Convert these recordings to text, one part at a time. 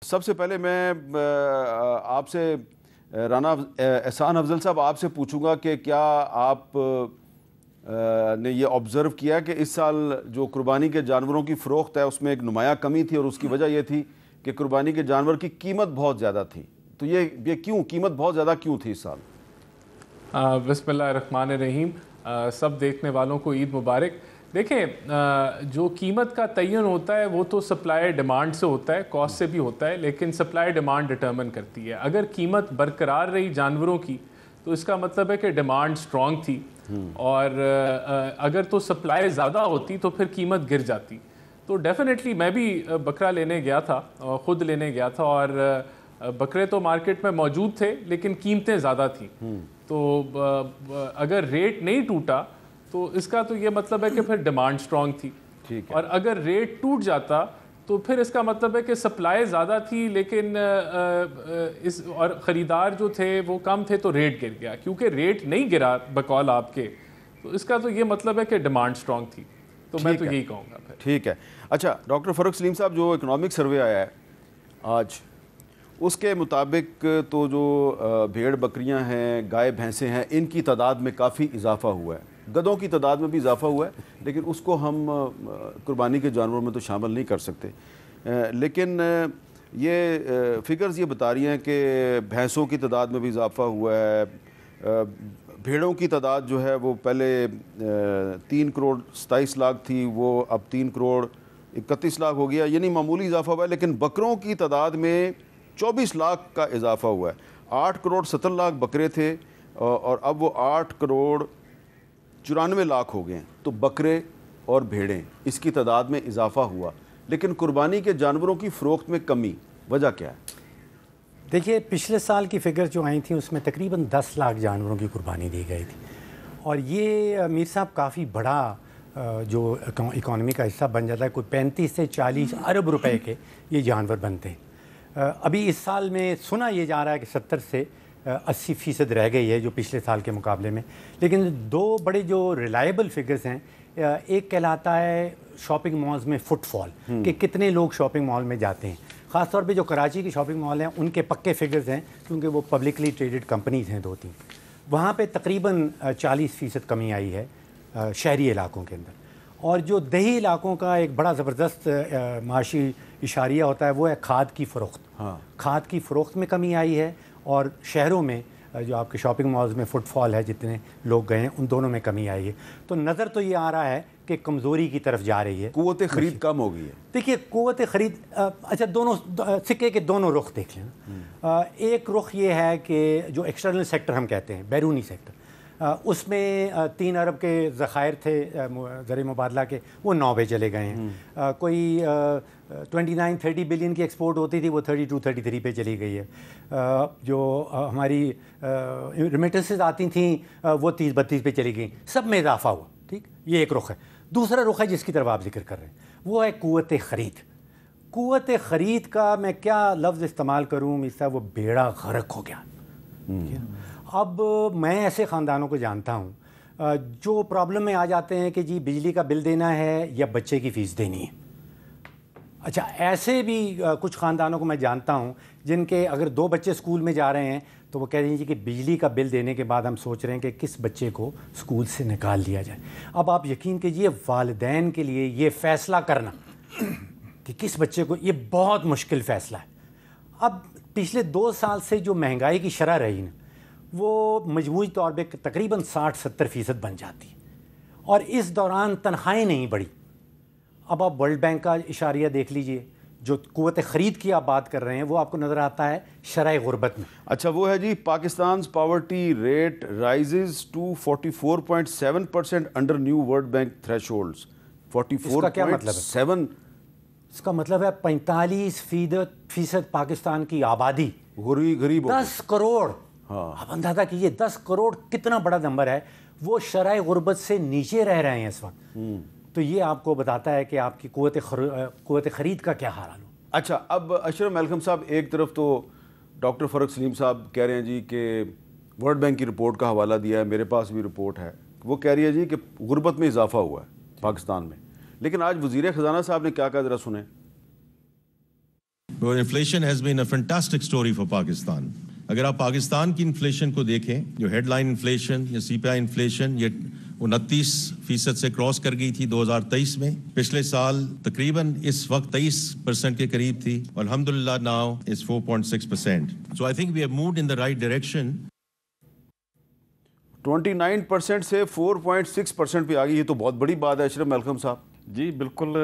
سب سے پہلے میں آپ سے رانا احسان افضل صاحب آپ سے پوچھوں گا کہ کیا آپ نے یہ آبزرو کیا کہ اس سال جو قربانی کے جانوروں کی فروخت ہے اس میں ایک نمایاں کمی تھی، اور اس کی وجہ یہ تھی کہ قربانی کے جانور کی قیمت بہت زیادہ تھی. تو یہ کیوں قیمت بہت زیادہ کیوں تھی اس سال؟ بسم اللہ الرحمن الرحیم. سب دیکھنے والوں کو عید مبارک. دیکھیں، جو قیمت کا تعین ہوتا ہے وہ تو سپلائی ڈیمانڈ سے ہوتا ہے، کاسٹ سے بھی ہوتا ہے، لیکن سپلائی ڈیمانڈ ڈٹرمن کرتی ہے. اگر قیمت برقرار رہی جانوروں کی تو اس کا مطلب ہے کہ ڈیمانڈ سٹرونگ تھی، اور اگر تو سپلائی زیادہ ہوتی تو پھر قیمت گر جاتی. تو ڈیفینیٹلی میں بھی بکرا لینے گیا تھا، خود لینے گیا تھا، اور بکرے تو مارکیٹ میں موجود تھے لیکن قیمتیں زیادہ تھیں. تو اگر ریٹ نہیں ٹوٹا تو اس کا تو یہ مطلب ہے کہ پھر ڈیمانڈ سٹرونگ تھی. اور اگر ریٹ ٹوٹ جاتا تو پھر اس کا مطلب ہے کہ سپلائی زیادہ تھی لیکن اور خریدار جو تھے وہ کم تھے تو ریٹ گر گیا. کیونکہ ریٹ نہیں گرا بقول آپ کے، تو اس کا تو یہ مطلب ہے کہ ڈیمانڈ سٹرونگ تھی. تو میں تو یہی کہوں گا پھر. ٹھیک ہے. اچھا ڈاکٹر فاروق سلیم صاحب، جو اکنامک سروے آیا ہے آج، اس کے مطابق تو جو بھیڑ بکریاں ہیں، گائے بھینسیں ہیں، ان کی تعداد میں کافی اضافہ ہوا ہے. گدوں کی تعداد میں بھی اضافہ ہوا ہے، لیکن اس کو ہم قربانی کے جانوروں میں تو شامل نہیں کر سکتے. لیکن یہ فگرز یہ بتا رہی ہیں کہ بھینسوں کی تعداد میں بھی اضافہ ہوا ہے. بھیڑوں کی تعداد جو ہے وہ پہلے 3 کروڑ 27 لاکھ تھی، وہ اب 3 کروڑ 31 لاکھ ہو گیا، یعنی معمولی اضافہ ہوا ہے. لیکن بکروں کی تعداد میں 24 لاکھ کا اضافہ ہوا ہے. 8 کروڑ 70 لاکھ بکرے تھے اور اب وہ 8 کروڑ 94 لاکھ ہو گئے ہیں. تو بکرے اور بھیڑیں، اس کی تعداد میں اضافہ ہوا، لیکن قربانی کے جانوروں کی فروخت میں کمی. وجہ کیا ہے؟ دیکھیے، پچھلے سال کی فگر جو آئی تھیں اس میں تقریباً 10 لاکھ جانوروں کی قربانی دی گئی تھی، اور یہ میر صاحب کافی بڑا جو اکانومی کا حصہ بن جاتا ہے. کوئی 35 سے 40 ارب روپے کے یہ جانور بنتے ہیں. ابھی اس سال میں سنا یہ جا رہا ہے کہ 70 سے 80% رہ گئی ہے جو پچھلے سال کے مقابلے میں. لیکن دو بڑے جو ریلائبل فگرز ہیں، ایک کہلاتا ہے شاپنگ مالز میں فٹ فال، کہ کتنے لوگ شاپنگ مال میں جاتے ہیں. خاص طور پہ جو کراچی کی شاپنگ مال ہیں ان کے پکے فگرز ہیں، کیونکہ وہ پبلکلی ٹریڈڈ کمپنیز ہیں 2-3. وہاں پہ تقریباً 40% کمی آئی ہے شہری علاقوں کے اندر. اور جو دیہی علاقوں کا ایک بڑا زبردست معاشی اشاریہ ہوتا ہے وہ ہے کھاد کی فروخت. کھاد کی فروخت میں کمی آئی ہے، اور شہروں میں جو آپ کے شاپنگ مالز میں فٹ فال ہے، جتنے لوگ گئے ہیں ان دونوں میں کمی آئی ہے. تو نظر تو یہ آ رہا ہے کہ کمزوری کی طرف جا رہی ہے، قوت خرید کم ہو گئی ہے. دیکھیے قوت خرید، اچھا دونوں سکے کے دونوں رخ دیکھ لیں. ایک رخ یہ ہے کہ جو ایکسٹرنل سیکٹر ہم کہتے ہیں، بیرونی سیکٹر، اس میں 3 ارب کے ذخائر تھے زر مبادلہ کے، وہ 9 پہ چلے گئے ہیں. کوئی 29-30 بلین کی ایکسپورٹ ہوتی تھی، وہ 32-33 پہ چلی گئی ہے. جو ہماری ریمیٹنسز آتی تھیں وہ 30-32 پہ چلی گئیں. سب میں اضافہ ہوا. ٹھیک، یہ ایک رخ ہے. دوسرا رخ ہے جس کی طرف آپ ذکر کر رہے ہیں، وہ ہے قوت خرید. قوت خرید کا میں کیا لفظ استعمال کروں اس طرح، وہ بیڑا غرق ہو گیا. اب میں ایسے خاندانوں کو جانتا ہوں جو پرابلم میں آ جاتے ہیں کہ جی بجلی کا بل دینا ہے یا بچے کی فیس دینی ہے. اچھا، ایسے بھی کچھ خاندانوں کو میں جانتا ہوں جن کے اگر 2 بچے اسکول میں جا رہے ہیں تو وہ کہہ رہے ہیں جی کہ بجلی کا بل دینے کے بعد ہم سوچ رہے ہیں کہ کس بچے کو اسکول سے نکال دیا جائے. اب آپ یقین کیجیے والدین کے لیے یہ فیصلہ کرنا کہ کس بچے کو، یہ بہت مشکل فیصلہ ہے. اب پچھلے 2 سال سے جو مہنگائی کی شرح رہی نا، وہ مجموعی طور پہ تقریباً 60-70% بن جاتی ہے، اور اس دوران تنخواہیں نہیں بڑھی. اب آپ ورلڈ بینک کا اشاریہ دیکھ لیجئے، جو قوت خرید کی آپ بات کر رہے ہیں وہ آپ کو نظر آتا ہے شرح غربت میں. اچھا، وہ ہے جی Pakistan poverty rate rises to 44.7% under new world bank thresholds. 44.7. اس کا کیا مطلب ہے؟ اس کا مطلب ہے 45% پاکستان کی آبادی غریب 10 کروڑ. آپ اندازہ کیجیے 10 کروڑ کتنا بڑا نمبر ہے، وہ شرح غربت سے نیچے رہ رہے ہیں اس وقت. تو یہ آپ کو بتاتا ہے کہ آپ کی قوت خرید کا کیا حال ہو. اچھا، اب اشرف ملکم صاحب، ایک طرف تو ڈاکٹر فاروق سلیم صاحب کہہ رہے ہیں جی کہ ورلڈ بینک کی رپورٹ کا حوالہ دیا ہے، میرے پاس بھی رپورٹ ہے، وہ کہہ رہی ہے جی کہ غربت میں اضافہ ہوا ہے پاکستان میں. لیکن آج وزیر خزانہ صاحب نے کیا کہا، ذرا سنیں. Inflation has been a fantastic story for Pakistan. اگر آپ پاکستان کی انفلیشن کو دیکھیں جو ہیڈ لائن انفلیشن یا سی پی آئی انفلیشن یہ 29% سے کراس کر گئی تھی 2023 میں. پچھلے سال تقریباً اس وقت 23% کے قریب تھی. الحمدللہ now is 4.6%. So I think we have moved in the right direction. 29% سے 4.6% پہ آ گئی. یہ تو بہت بڑی بات ہے اشرف ملکم صاحب. جی بالکل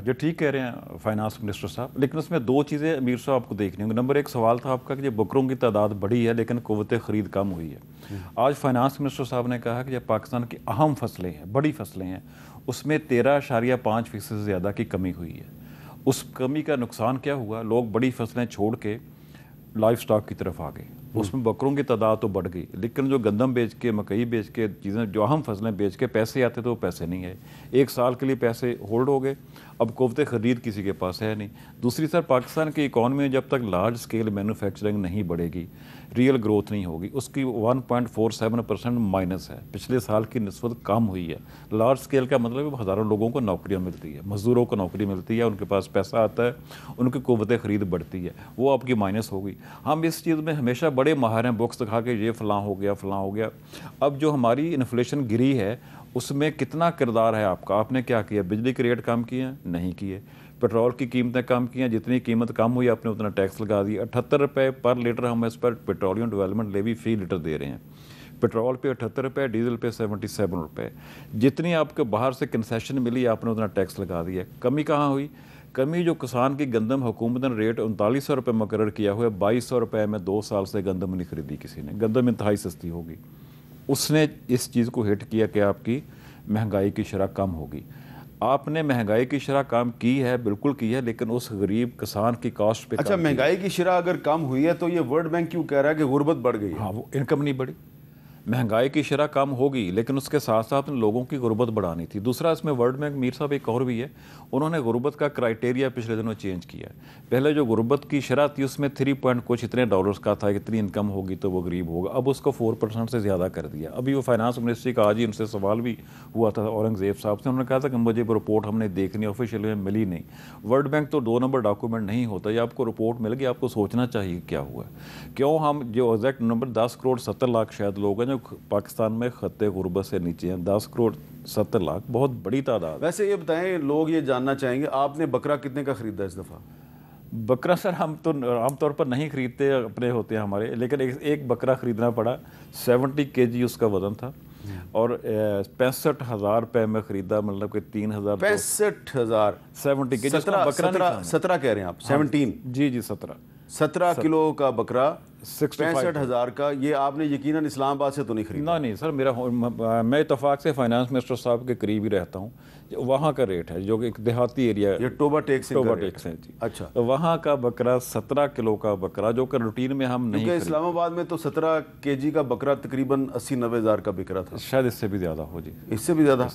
جو ٹھیک کہہ رہے ہیں فائنانس منسٹر صاحب, لیکن اس میں دو چیزیں امیر صاحب آپ کو دیکھنی ہوں گی. نمبر ایک سوال تھا آپ کا کہ یہ بکروں کی تعداد بڑھی ہے لیکن قوت خرید کم ہوئی ہے. آج فائنانس منسٹر صاحب نے کہا کہ یہ پاکستان کی اہم فصلیں ہیں, بڑی فصلیں ہیں, اس میں 13.5% سے زیادہ کی کمی ہوئی ہے. اس کمی کا نقصان کیا ہوا؟ لوگ بڑی فصلیں چھوڑ کے لائف سٹاک کی طرف آ گئے. اس میں بکروں کی تعداد تو بڑھ گئی لیکن جو گندم بیچ کے مکئی بیچ کے چیزیں جو اہم فصلیں بیچ کے پیسے آتے تو وہ پیسے نہیں آئے. ایک سال کے لیے پیسے ہولڈ ہو گئے. اب قوت خرید کسی کے پاس ہے نہیں. دوسری طرف پاکستان کی اکانومی میں جب تک لارج اسکیل مینوفیکچرنگ نہیں بڑھے گی, ریئل گروتھ نہیں ہوگی. اس کی 1.47% مائنس ہے. پچھلے سال کی نسبت کم ہوئی ہے. لارج اسکیل کا مطلب ہے ہزاروں لوگوں کو نوکریاں ملتی ہے, مزدوروں کو نوکری ملتی ہے, ان کے پاس پیسہ آتا ہے, ان کی قوت خرید بڑھتی ہے. وہ آپ کی مائنس ہو گئی. ہم اس چیز میں ہمیشہ بڑے ماہر ہیں, بکس دکھا کے یہ فلاں ہو گیا فلاں ہو گیا. اب جو ہماری انفلیشن گری ہے اس میں کتنا کردار ہے آپ کا؟ آپ نے کیا کیا؟ بجلی کے ریٹ کم کیے ہیں؟ نہیں کیے. پیٹرول کی قیمتیں کم کی ہیں, جتنی قیمت کم ہوئی آپ نے اتنا ٹیکس لگا دیا. 78 روپے پر لیٹر ہم اس پر پیٹرولیم ڈیولپمنٹ لیوی فی لیٹر دے رہے ہیں. پیٹرول پہ 78 روپے, ڈیزل پہ 77 روپے. جتنی آپ کو باہر سے کنسیشن ملی آپ نے اتنا ٹیکس لگا دیا. کمی کہاں ہوئی؟ کمی جو کسان کی گندم حکومت نے ریٹ 3900 روپے مقرر کیا ہوا ہے, 2200 روپے میں 2 سال سے گندم نہیں خریدی کسی نے. گندم انتہائی سستی ہوگی. اس نے اس چیز کو ہٹ کیا کہ آپ کی مہنگائی کی شرح کم ہوگی. آپ نے مہنگائی کی شرح کم کی ہے, بالکل کی ہے, لیکن اس غریب کسان کی کاسٹ پہ. اچھا, مہنگائی کی شرح اگر کم ہوئی ہے تو یہ ورلڈ بینک کیوں کہہ رہا ہے کہ غربت بڑھ گئی ہے؟ ہاں, وہ انکم نہیں بڑھی. مہنگائی کی شرح کم ہوگی لیکن اس کے ساتھ ساتھ لوگوں کی غربت بڑھانی تھی. دوسرا اس میں ورلڈ بینک میر صاحب ایک اور بھی ہے, انہوں نے غربت کا کرائٹیریا پچھلے دنوں چینج کیا ہے. پہلے جو غربت کی شرح تھی اس میں 3 پوائنٹ کچھ اتنے ڈالرز کا تھا, اتنی انکم ہوگی تو وہ غریب ہوگا. اب اس کو 4% سے زیادہ کر دیا. ابھی وہ فائنانس منسٹری کا آج ہی ان سے سوال بھی ہوا تھا اورنگزیب صاحب سے. انہوں نے کہا تھا کہ مجھے وہ رپورٹ ہم نے دیکھنی, آفیشیل میں ملی نہیں. ورلڈ بینک تو 2 نمبر ڈاکومنٹ نہیں ہوتا. یہ آپ کو رپورٹ مل گئی, آپ کو سوچنا چاہیے کیا ہوا ہے. کیوں ہم جو ایگزیکٹ نمبر 10 کروڑ 70 لاکھ شاید لوگ ہیں جو پاکستان میں خطے غربت سے نیچے ہیں. 10 کروڑ 70 لاکھ بہت بڑی تعداد. ویسے یہ بتائیں, لوگ یہ جاننا چاہیں گے آپ نے بکرا کتنے کا خریدا اس دفعہ؟ بکرا سر ہم تو عام طور پر نہیں خریدتے, اپنے ہوتے ہیں ہمارے, لیکن ایک بکرا خریدنا پڑا. 70 kg اس کا وزن تھا اور 65,000 روپے میں خریدا, مطلب کہ 3,000. 65,000 70 kg. 17 کہہ رہے ہیں آپ؟ 17. جی 17 کلو کا بکرا 65,000 کا. یہ آپ نے یقیناً اسلام آباد سے تو نہیں خریدا؟ نہیں سر, میں اتفاق سے فائنانس منسٹر صاحب کے قریب ہی رہتا ہوں. وہاں کا ریٹ ہے جو کہ ایک دیہاتی ایریا, یہ ٹوبا ٹیکس ہے جی. اچھا, وہاں کا بکرا 17 کلو کا بکرا جو کہ روٹین میں ہم نہیں, کیونکہ اسلام آباد میں تو 17 kg کا بکرا تقریباً 80-90 ہزار کا بک رہا تھا. شاید اس سے بھی زیادہ ہو جی. اس سے بھی زیادہ.